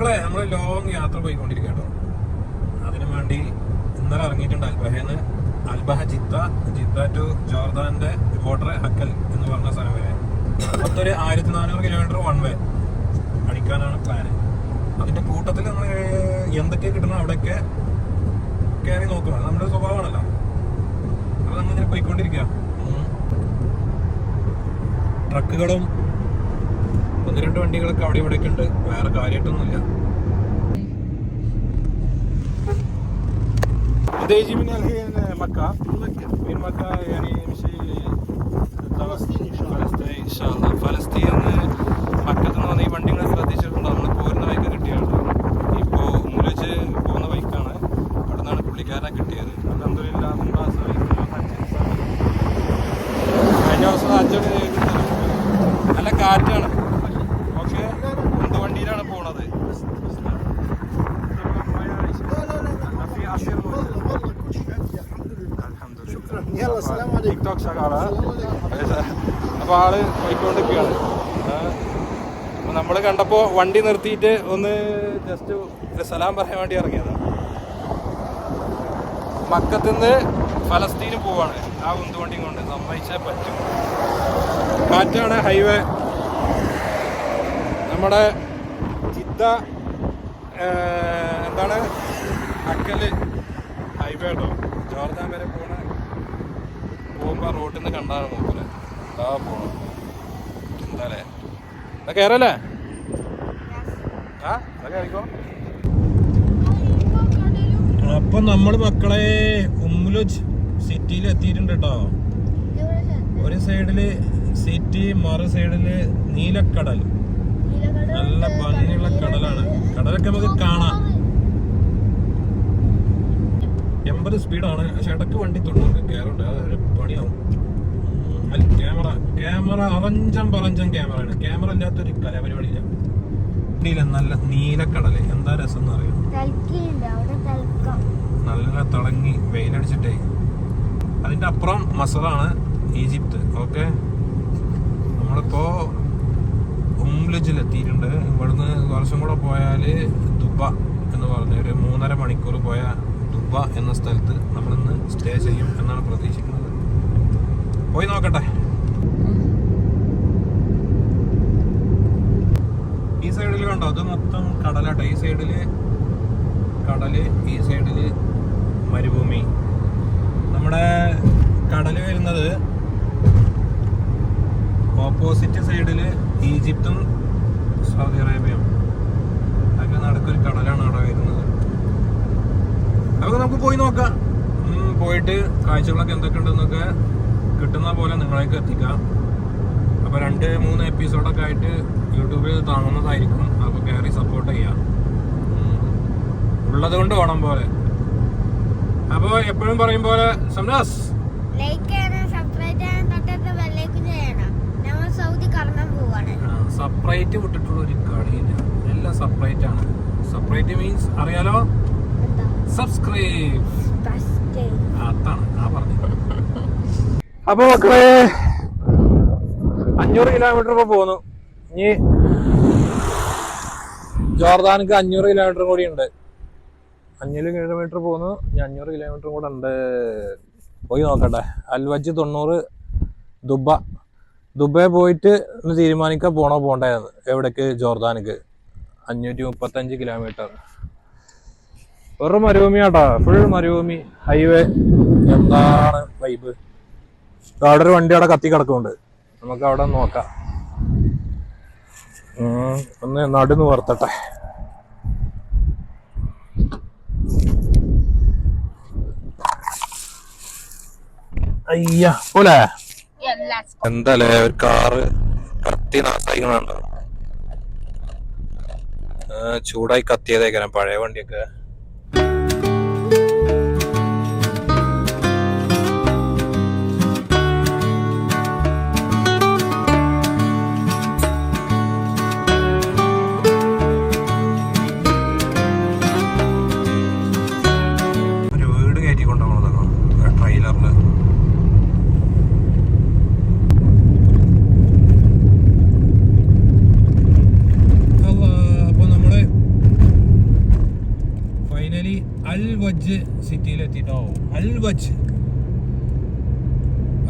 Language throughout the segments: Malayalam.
മക്കളെ നമ്മൾ ലോങ് യാത്ര പോയിക്കൊണ്ടിരിക്കുക കേട്ടോ. അതിനു വേണ്ടി ഇന്നലെ ഇറങ്ങിയിട്ടുണ്ട് അൽബഹന്ന്. അൽബഹ ജിദ്ദ ടു ജോർദാന്റെ ബോർഡർ ഹക്കൽ എന്ന് പറഞ്ഞ സ്ഥലം വരെ മൊത്തൊരു 1400 കിലോമീറ്റർ വൺ വേ അടിക്കാനാണ് പ്ലാന്. അതിന്റെ കൂട്ടത്തിൽ നമ്മൾ എന്തൊക്കെ കിട്ടണം അവിടെയൊക്കെ കയറി നോക്കണം. നമ്മുടെ സ്വഭാവമാണല്ലോ. അപ്പൊ നമ്മളിങ്ങനെ പോയിക്കൊണ്ടിരിക്കുക. ട്രക്കുകളും 1-2 വണ്ടികളൊക്കെ അവിടെ ഇവിടെയൊക്കെ ഉണ്ട്. വേറെ കാര്യമായിട്ടൊന്നുമില്ല. دايجي من الحين مكة من مكة يعني يمشي فلسطين إن شاء الله فلسطين മക്കത്ത് നിന്ന് വന്ന ഈ വണ്ടികളെ ശ്രദ്ധിച്ചിട്ടുണ്ടോ? നമ്മൾ പോരുന്ന ബൈക്ക് കിട്ടിയാണ്. ഇപ്പോൾ മുലച്ച് പോകുന്ന ബൈക്കാണ്. അവിടെ നിന്നാണ് പുള്ളിക്കാരനെ കിട്ടിയത്. അൽഹംദുലില്ലാ കഴിഞ്ഞ ദിവസം അഞ്ചടി കിട്ടുന്നത്. നല്ല കാറ്റാണ്. ഓക്കെ, എന്ത് വണ്ടിയിലാണ് പോണത്? ടിക്ടോക്ക് ഷാണ്. അപ്പോൾ ആള് പോയിക്കൊണ്ടിരിക്കുകയാണ്. അപ്പോൾ നമ്മൾ കണ്ടപ്പോൾ വണ്ടി നിർത്തിയിട്ട് ഒന്ന് ജസ്റ്റ് ഒരു സലാം പറയാൻ വേണ്ടി ഇറങ്ങിയതാണ്. മക്കത്തുനിന്ന് ഫലസ്തീന് പോവാണ് ആ ഉന്തുവണ്ടിയും കൊണ്ട്. സമ്മതിച്ചേ പറ്റും. കാറ്റാണ്. ഹൈവേ നമ്മുടെ ജിദ്ദ എന്താണ് അക്കല് ഹൈവേ കേട്ടോ. ജോർദാൻ വരെ പോകുമ്പോൾ റോട്ടിൽ നിന്ന് കണ്ടാണ് നോക്കൂലെ. എന്താ പോണം എന്താല്ലേ കയറല്ലേ? കയറിക്കോ. അപ്പൊ നമ്മള് മക്കളെ ഉമ്മുലുജ് സിറ്റിയിൽ എത്തിയിട്ടുണ്ട് കേട്ടോ. ഒരു സൈഡില് സിറ്റി, മറു സൈഡില് നീലക്കടൽ. നല്ല ഭംഗിയുള്ള കടലാണ്. കടലൊക്കെ നമുക്ക് കാണാം. 80 സ്പീഡാണ്. പക്ഷെ ഇടക്ക് വണ്ടി 90 കയറുണ്ട്. അതൊരു പണിയാവും. ക്യാമറ അറഞ്ചം ക്യാമറയാണ്. ക്യാമറ ഇല്ലാത്തൊരു കലാപരിപാടിയില്ല. നല്ല നീലക്കടല്. എന്താ രസം എന്ന് അറിയാം. നല്ല തിളങ്ങി വെയിലടിച്ചിട്ടേ. അതിന്റെ അപ്പുറം മസറാണ്, ഈജിപ്ത്. ഓക്കെ, നമ്മളിപ്പോ ഉംലുജിൽ എത്തിയിട്ടുണ്ട്. ഇവിടുന്ന് കുറച്ചും കൂടെ പോയാല് ദുബ എന്ന് പറഞ്ഞ ഒരു 3.5 മണിക്കൂർ പോയ ദുബ എന്ന സ്ഥലത്ത് നമ്മളിന്ന് സ്റ്റേ ചെയ്യും എന്നാണ് പ്രതീക്ഷിക്കുന്നത്. പോയി നോക്കട്ടെ. ഈ സൈഡിൽ കണ്ടോ, അത് മൊത്തം കടലാട്ടോ. ഈ സൈഡില് കടല്, ഈ സൈഡില് മരുഭൂമി. നമ്മുടെ കടല് വരുന്നത് ഓപ്പോസിറ്റ് സൈഡില് ഈജിപ്തും സൗദി അറേബ്യയും. അതൊക്കെ നടക്കൊരു കടലാണ് അവിടെ വരുന്നത്. അതൊക്കെ നമുക്ക് പോയി നോക്കാം. പോയിട്ട് കാഴ്ചകളൊക്കെ എന്തൊക്കെ ഉണ്ടെന്നൊക്കെ കിട്ടുന്ന പോലെ നിങ്ങളേക്ക് എത്തിക്കാം. അപ്പോൾ 2-3 എപ്പിസോഡൊക്കെ ആയിട്ട് യൂട്യൂബിൽ താങ്ങുന്നതായിരിക്കും. അപ്പോൾ കയറി സപ്പോർട്ട് ചെയ്യാം. ഉള്ളത് കൊണ്ട് ഓണം പോലെ. അപ്പോൾ എപ്പോഴും പറയും പോലെ സംനാസ് സെപ്പറേറ്റ് വിട്ടിട്ടുള്ള ഒരു കളിയില്ല. എല്ലാം സെപ്പറേറ്റ് ആണ്. സെപ്പറേറ്റ് മീൻസ് അറിയാലോ, സബ്സ്ക്രൈബ്. അതാണ് ആ പറഞ്ഞത്. അപ്പൊ മക്കളെ 500 കിലോമീറ്റർ ഇപ്പൊ പോന്നു. ഇനി ജോർദാനിക്ക് 500 കിലോമീറ്റർ കൂടി ഉണ്ട്. 500 കിലോമീറ്റർ പോന്നു. ഇനി 500 കിലോമീറ്റർ കൂടെ ഉണ്ട്. പോയി നോക്കട്ടെ. അൽവജ് 90 ദുബായ് പോയിട്ട് ഒന്ന് തീരുമാനിക്കാൻ പോണോ പോണ്ടേന്ന്. എവിടേക്ക്? ജോർദാനിക്ക്. 535 കിലോമീറ്റർ. വെറും മരുഭൂമിയാട്ടോ. ഫുൾ മരുഭൂമി ഹൈവേ. എന്താണ് വൈബ്. അവിടെ ഒരു വണ്ടി അവിടെ കത്തി കിടക്കുന്നുണ്ട്. നമുക്ക് അവിടെ നോക്കാം. ഒന്ന് നടുന്ന് വർത്തട്ടെ. അയ്യ പോലെ എന്താല്ലേ ഒരു കാറ് കത്തി നാസായിക്കണുണ്ടോ. ചൂടായി കത്തിയതേക്കാരം പഴയ വണ്ടിയൊക്കെ. ഒരു വീട് കയറ്റി കൊണ്ടുപോകണതൊക്കെ ട്രെയിലറില്. അപ്പൊ നമ്മള് വജ്ജ് സിറ്റിയിലെത്തിട്ടോ. അൽ വജ്ജ്,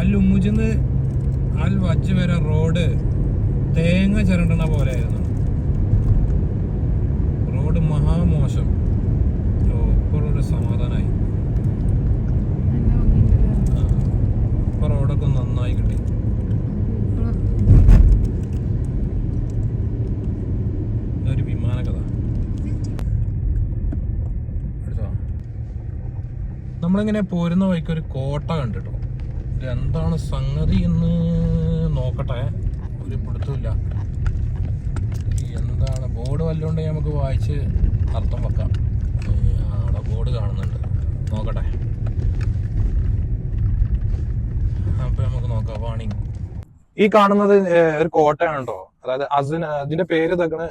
അൽ ഉമ്മുജിന്ന് അൽ വജ്ജ് വരെ റോഡ് തേങ്ങ ചിരണ്ടണ പോലെ ആയിരുന്നു. റോഡ് മഹാമോശം. ഇപ്പോഴൊരു സമാധാനമായി. ഇപ്പൊ റോഡൊക്കെ നന്നായി കിട്ടി. ഇതൊരു വിമാന കഥ. നമ്മളിങ്ങനെ പോരുന്ന വഴിക്ക് ഒരു കോട്ട കണ്ടിട്ടോ. എന്താണ് സംഗതി എന്ന് നോക്കട്ടെ. ഒരു പിടുത്തമില്ല. എന്താണ് ബോർഡ് വല്ലതുണ്ടെങ്കിൽ നമുക്ക് വായിച്ച് അർത്ഥം വെക്കാം. അവിടെ ബോർഡ് കാണുന്നുണ്ട്, നോക്കട്ടെ. അപ്പൊ നമുക്ക് നോക്കാം. വാണിംഗ്. ഈ കാണുന്നത് ഒരു കോട്ടയാണ് കേട്ടോ. അതായത് ഇതിന്റെ പേര് തക്കണ്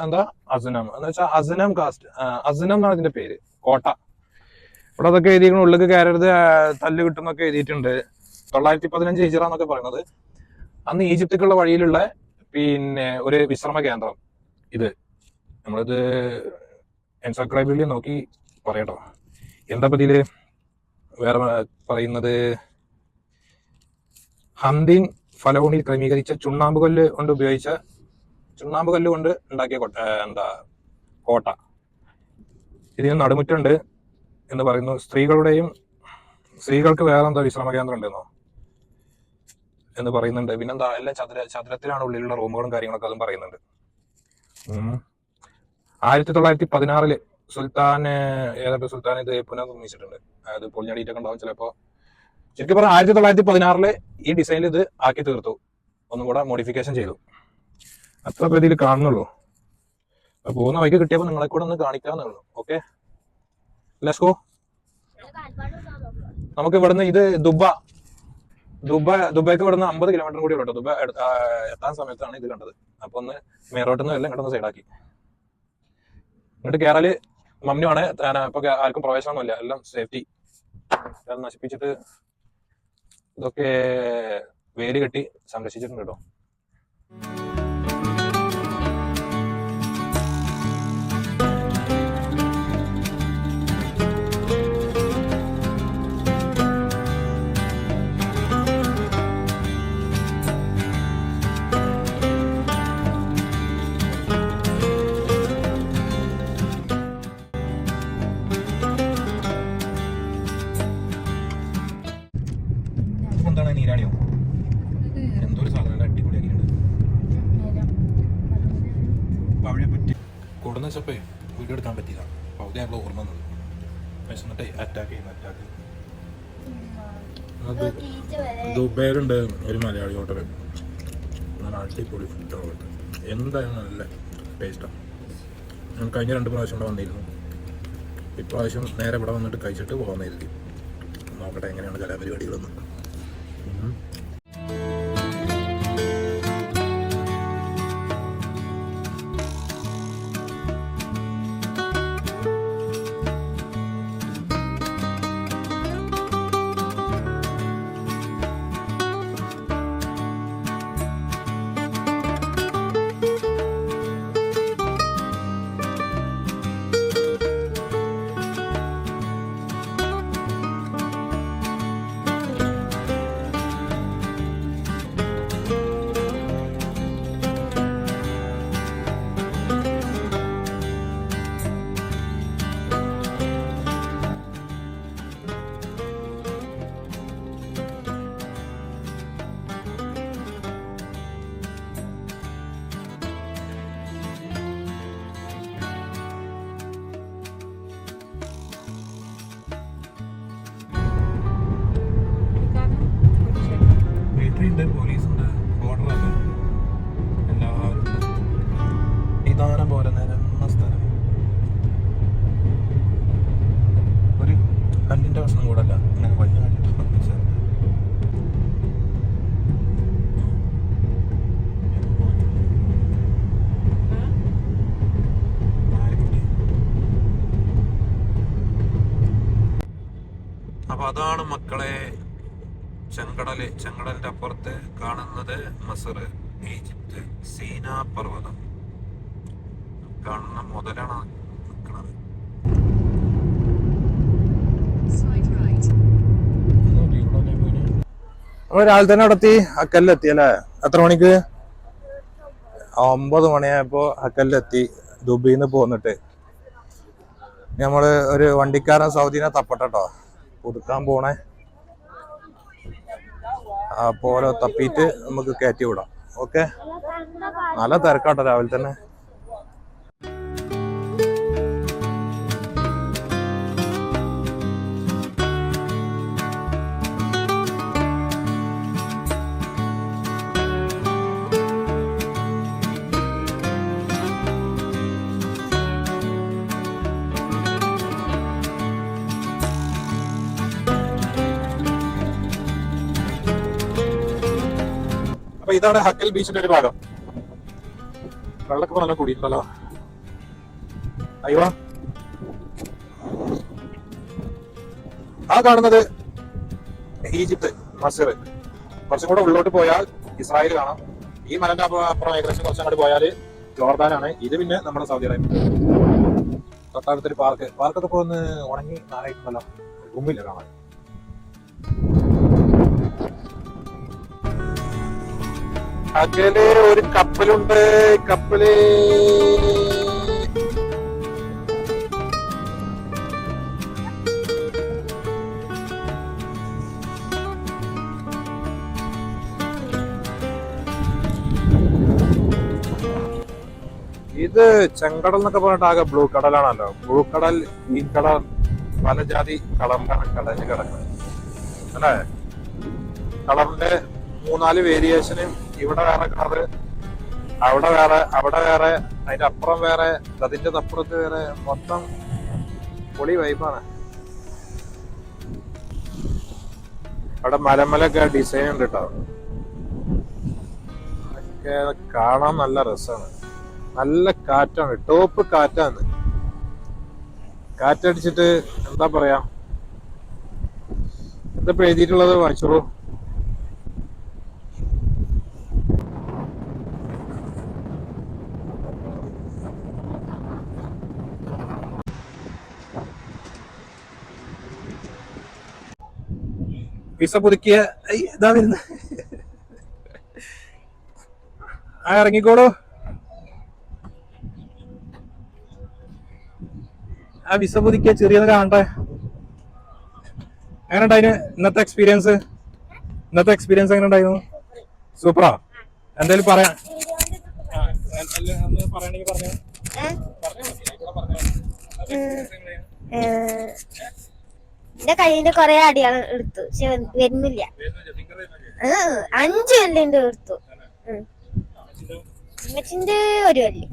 എന്താ അസ്നം എന്ന് വെച്ചാൽ അസ്നം കാസ്റ്റ്. അസ്നം എന്നാണ് ഇതിന്റെ പേര്, കോട്ട. ഇവിടെ അതൊക്കെ എഴുതിയിരിക്കണം. ഉള്ളിലേക്ക് കയറരുത്, തല്ല് കിട്ടുന്നൊക്കെ എഴുതിയിട്ടുണ്ട്. 915 ഹിജ്റ എന്നൊക്കെ പറയുന്നത്. അന്ന് ഈജിപ്തിക്കുള്ള വഴിയിലുള്ള പിന്നെ ഒരു വിശ്രമ കേന്ദ്രം. ഇത് നമ്മളിത് എൻസൈക്ലോപീഡിയയിൽ നോക്കി പറയട്ടോ. എന്താ ഇതില് വേറെ പറയുന്നത്? ഹന്തിൻ ഫലവോണിൽ ക്രമീകരിച്ച ചുണ്ണാമ്പ് കല്ല് കൊണ്ട് ഉണ്ടാക്കിയ കോട്ട. ഇതിന് നടുമുറ്റുണ്ട് എന്ന് പറയുന്നു. സ്ത്രീകൾക്ക് വേറെ എന്താ വിശ്രമ കേന്ദ്രം ഉണ്ടെന്നോ എന്ന് പറയുന്നുണ്ട്. പിന്നെന്താ, എല്ലാം ചതുരത്തിലാണ് ഉള്ളിലുള്ള റൂമുകളും കാര്യങ്ങളൊക്കെ അതും പറയുന്നുണ്ട്. 1916 സുൽത്താൻ ഇത് പുനർനിർമ്മിച്ചിട്ടുണ്ട്. അതായത് പൊളിഞ്ഞടിയിട്ടൊക്കെ ഉണ്ടാവും ചിലപ്പോ. ശരിക്കും പറഞ്ഞാൽ 1916 ഈ ഡിസൈനിൽ ഇത് ആക്കി തീർത്തു. ഒന്നും കൂടെ മോഡിഫിക്കേഷൻ ചെയ്തു. അത്ര രീതിയിൽ കാണുന്നുള്ളൂ. പോകുന്ന വഴിക്ക് കിട്ടിയപ്പോൾ നിങ്ങളെ കൂടെ ഒന്ന് കാണിക്കാന്നുള്ളൂ. Okay, let's go. നമുക്ക് ഇവിടുന്ന് ഇത് ദുബായ്ക്ക് ഇവിടുന്ന് 50 കിലോമീറ്റർ കൂടി ഉള്ളൂ. ദുബായ് എത്താൻ സമയത്താണ് ഇത് കണ്ടത്. അപ്പൊ ഒന്ന് മെയിൻ റോഡിൽ നിന്ന് എല്ലാം ഇങ്ങോട്ടൊന്ന് സൈഡാക്കി. ഇങ്ങോട്ട് കയറാല് മമ്നുവാണ്. ഇപ്പൊ ആർക്കും പ്രവേശനമൊന്നുമില്ല, എല്ലാം സേഫ്റ്റി. നശിപ്പിച്ചിട്ട് ഇതൊക്കെ വേലി കെട്ടി സംരക്ഷിച്ചിട്ടുണ്ട് കേട്ടോ. എന്താണ് നീരാണിയോ? എന്തോ ഒരു സാധനം അടിപൊളിയാക്കിയിട്ടുണ്ട്. പഴയ പറ്റി കൊടുന്ന വെച്ചപ്പോ വീഡിയോ എടുക്കാൻ പറ്റില്ല. പകുതി ആകുമ്പോൾ ഓർമ്മ വന്നത് വിശന്നിട്ട് അറ്റാക്ക് ചെയ്യുന്ന ദുബൈയിലുണ്ട് ഒരു മലയാളി ഹോട്ടൽ. നല്ല അടിപൊളി ഫുഡ് ഹോട്ടൽ. എന്തായാലും നല്ല ടേസ്റ്റാണ്. ഞാൻ കഴിഞ്ഞ 2 പ്രാവശ്യം ഇവിടെ വന്നിരുന്നു. ഇപ്രാവശ്യം നേരെ ഇവിടെ വന്നിട്ട് കഴിച്ചിട്ട് പോകുന്നതായിരിക്കും. നോക്കട്ടെ എങ്ങനെയാണ് കലാപരിപാടികളൊന്നും. പോലീസുണ്ട്, ബോർഡറൊക്കെ എല്ലാവരും നിദാനം പോലെ നിരന്ന സ്ഥലം. ഒരു കല്ലിന്റെ പ്രശ്നം കൂടെ അല്ല, ഇങ്ങനെ വലിയ അപ്പൊ അതാണ് മക്കളെ ചെങ്കടലിന്റെ അപ്പുറത്ത് കാണുന്നത് മസർ, ഈജിപ്ത്, സീനാ പർവ്വതം. കാണുന്ന മുതലാണ് നിൽക്കുന്നത്. നമ്മള് രാവിലെ തന്നെ അവിടെ എത്തി, ഹക്കലിലെത്തി അല്ലേ? എത്ര മണിക്ക്? 9 മണിയായപ്പോ ഹക്കലിലെത്തി. ദുബൈന്ന് പോന്നിട്ട് നമ്മള് ഒരു വണ്ടിക്കാരൻ സൗദിനെ തപ്പട്ടോ, പുതുക്കാൻ പോണേ. അപ്പോലെ തപ്പിയിട്ട് നമുക്ക് കയറ്റി വിടാം. ഓക്കെ, നല്ല തിരക്കാട്ടോ രാവിലെ തന്നെ. അപ്പൊ ഇതാണ് ഹക്കൽ ബീച്ചിന്റെ ഒരു ഭാഗം. വെള്ളമൊക്കെ നല്ല കൂടിയിട്ടുണ്ടല്ലോ. അയ്യോ, ആ കാണുന്നത് ഈജിപ്ത്, മസീർ. കുറച്ചും കൂടെ ഉള്ളോട്ട് പോയാൽ ഇസ്രായേൽ കാണാം. ഈ മലന്റെ അപ്പുറം ഏകദേശം കുറച്ചും അങ്ങോട്ട് പോയാൽ ജോർദാനാണ്. ഇത് പിന്നെ നമ്മുടെ സൗദി അറേബ്യ. തൊട്ടടുത്തൊരു പാർക്കൊക്കെ പോന്ന് ഉണങ്ങി നാളായിട്ടുണ്ടല്ലോ, റൂമില്ല കാണാൻ. അകലെ ഒരു കപ്പലുണ്ട്. കപ്പല് ഇത് ചെങ്കടൽ എന്നൊക്കെ പറഞ്ഞിട്ട് ആകെ ബ്ലൂ കടലാണല്ലോ. ബ്ലൂ കടൽ, ഗ്രീൻ കളർ, പല ജാതി കളറിലാണ് കടലിൽ കിടക്കുന്നത് അല്ലേ? കളറിന്റെ 3-4 വേരിയേഷനും. ഇവിടെ വേറെ കളറ്, അവിടെ വേറെ, അവിടെ വേറെ, അതിന്റെ അപ്പുറം വേറെ, അതിന്റെ അപ്പുറത്ത് വേറെ. മൊത്തം പൊളി വൈബാണ്. അവിടെ മലമലൊക്കെ ഡിസൈൻ ഉണ്ട് കേട്ടോ. അതൊക്കെ കാണാൻ നല്ല രസമാണ്. നല്ല കാറ്റാണ്, ടോപ്പ് കാറ്റാണ്. കാറ്റടിച്ചിട്ട് എന്താ പറയാ, എന്താ എഴുതിയിട്ടുള്ളത് വായിച്ചോളൂ. വിസ പുതുക്കിയ ഇതാ വരുന്നത്. ആ ഇറങ്ങിക്കോളൂ. ആ വിസ പുതുക്കിയ ചെറിയത് കാണട്ടെ. എങ്ങനെ ഉണ്ടായിരുന്നു ഇന്നത്തെ എക്സ്പീരിയൻസ്? എങ്ങനെ ഉണ്ടായിരുന്നു? സൂപ്പറാ. എന്തായാലും പറയാം. പറയണെങ്കിൽ പറഞ്ഞു. എന്റെ കയ്യില് കൊറേ അടിയാണ് എടുത്തു, പക്ഷെ വരുന്നില്ല. 5 കല്ലിന്റെ എടുത്തു. അമ്മച്ചിന്റെ ഒരു കല്ല്.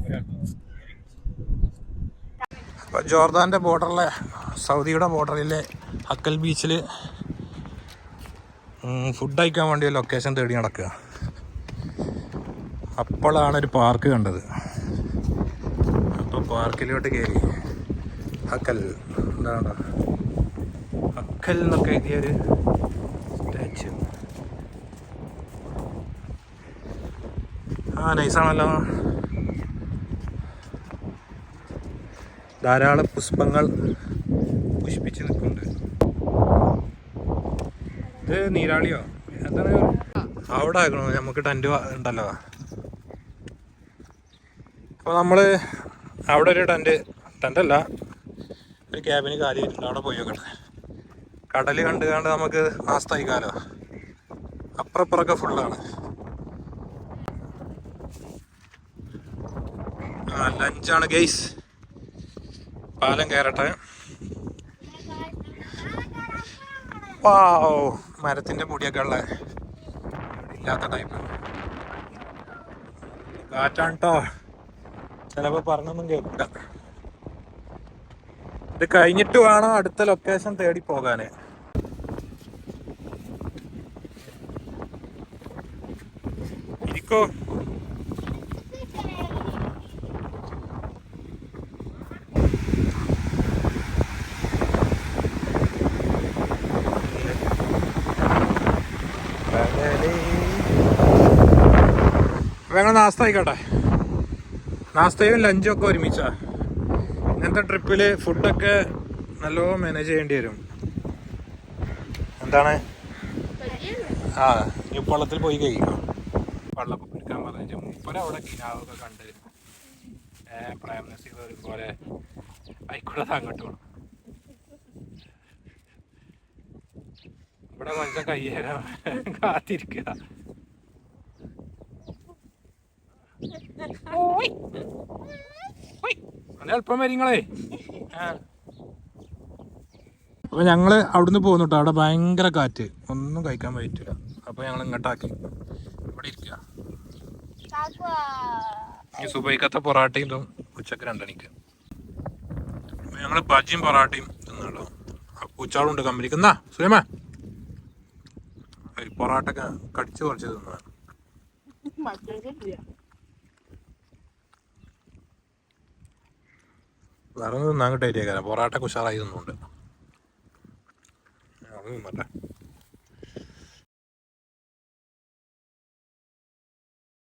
ജോർദാന്റെ ബോർഡറിലെ, സൗദിയുടെ ബോർഡറിലെ ഹക്കൽ ബീച്ചിൽ ഫുഡ് കഴിക്കാൻ വേണ്ടി ലൊക്കേഷൻ തേടി നടക്കുക. അപ്പോഴാണ് ഒരു പാർക്ക് കണ്ടത്. അപ്പോൾ പാർക്കിലോട്ട് കയറി. ഹക്കൽ എന്താണ്, ഹക്കൽ എന്നൊക്കെ എഴുതിയൊരു സ്റ്റാച്ചു. ആ നൈസാണല്ലോ. ധാരാളം പുഷ്പങ്ങൾ പുഷ്പിച്ച് നിൽക്കുന്നുണ്ട്. ഇത് നീരാളിയോ എന്താണ്? അവിടെ ആക്കണോ? നമുക്ക് ടെന്റ് ഉണ്ടല്ലോ. അപ്പോൾ നമ്മള് അവിടെ ഒരു ടെൻ്റല്ല, ഒരു ക്യാബിന് കാലി ചെയ്തിട്ടുണ്ട്. അവിടെ പോയി നോക്കട്ടെ. കടൽ കണ്ട് നമുക്ക് നാസ്തായിക്കാലോ. അപ്പുറപ്പുറമൊക്കെ ഫുള്ളാണ്. ലഞ്ചാണ് ഗെയ്സ്. പാലം കയറട്ടെ. വാവ്, മരത്തിന്റെ പൊടിയൊക്കെ ഉള്ള ഇല്ലാത്ത ടൈപ്പ് കാറ്റാണ് കേട്ടോ. ചിലപ്പോ പറഞ്ഞൊന്നും കേൾക്കില്ല. ഇത് കഴിഞ്ഞിട്ട് വേണം അടുത്ത ലൊക്കേഷൻ തേടി പോകാന്. ഇരിക്കോ. ഞങ്ങൾ നാസ്ത ആയിക്കോട്ടെ. നാസ്തയും ലഞ്ചും ഒക്കെ ഒരുമിച്ചാ. ഇങ്ങനത്തെ ട്രിപ്പില് ഫുഡൊക്കെ നല്ലോണം മാനേജ് ചെയ്യേണ്ടി വരും. എന്താണ് ആ ഇനി ഉപ്പള്ളത്തിൽ പോയി കഴിക്കാം. വെള്ളം എടുക്കാൻ പറഞ്ഞു മൂപ്പര അവിടെ കിനാവൊക്കെ കണ്ട് പ്രേം നസീർ പോലെ ആയിക്കൂടെ അങ്ങോട്ട് വേണം. ഇവിടെ മനുഷ്യൻ കയ്യേരാ കാത്തിരിക്കുക. അത് എളുപ്പം വരിങ്ങളേ. അപ്പൊ ഞങ്ങള് അവിടുന്ന് പോകുന്നു കേട്ടോ. അവിടെ ഭയങ്കര കാറ്റ്, ഒന്നും കഴിക്കാൻ പറ്റില്ല. അപ്പൊ ഞങ്ങൾ ഇങ്ങോട്ടാക്കി ഇവിടെ ഇരിക്കുക. ഈ സുബൈക്കത്തെ പൊറാട്ടയും ഇതും ഉച്ചക്ക് 2 മണിക്ക് ഞങ്ങള് ബജിയും പൊറാട്ടയും തിന്നല്ലോ. പൂച്ചാളുണ്ട് കമ്പനിക്ക്. എന്നാ സുലൈമ പൊറാട്ട കടിച്ച് കുറച്ച് തിന്നാ. വേറെ തിന്നാൻ കിട്ടായിരിക്കാം. പൊറാട്ട ഉഷാറായി തിന്നുണ്ട്. അത് തിന്നട്ടെ.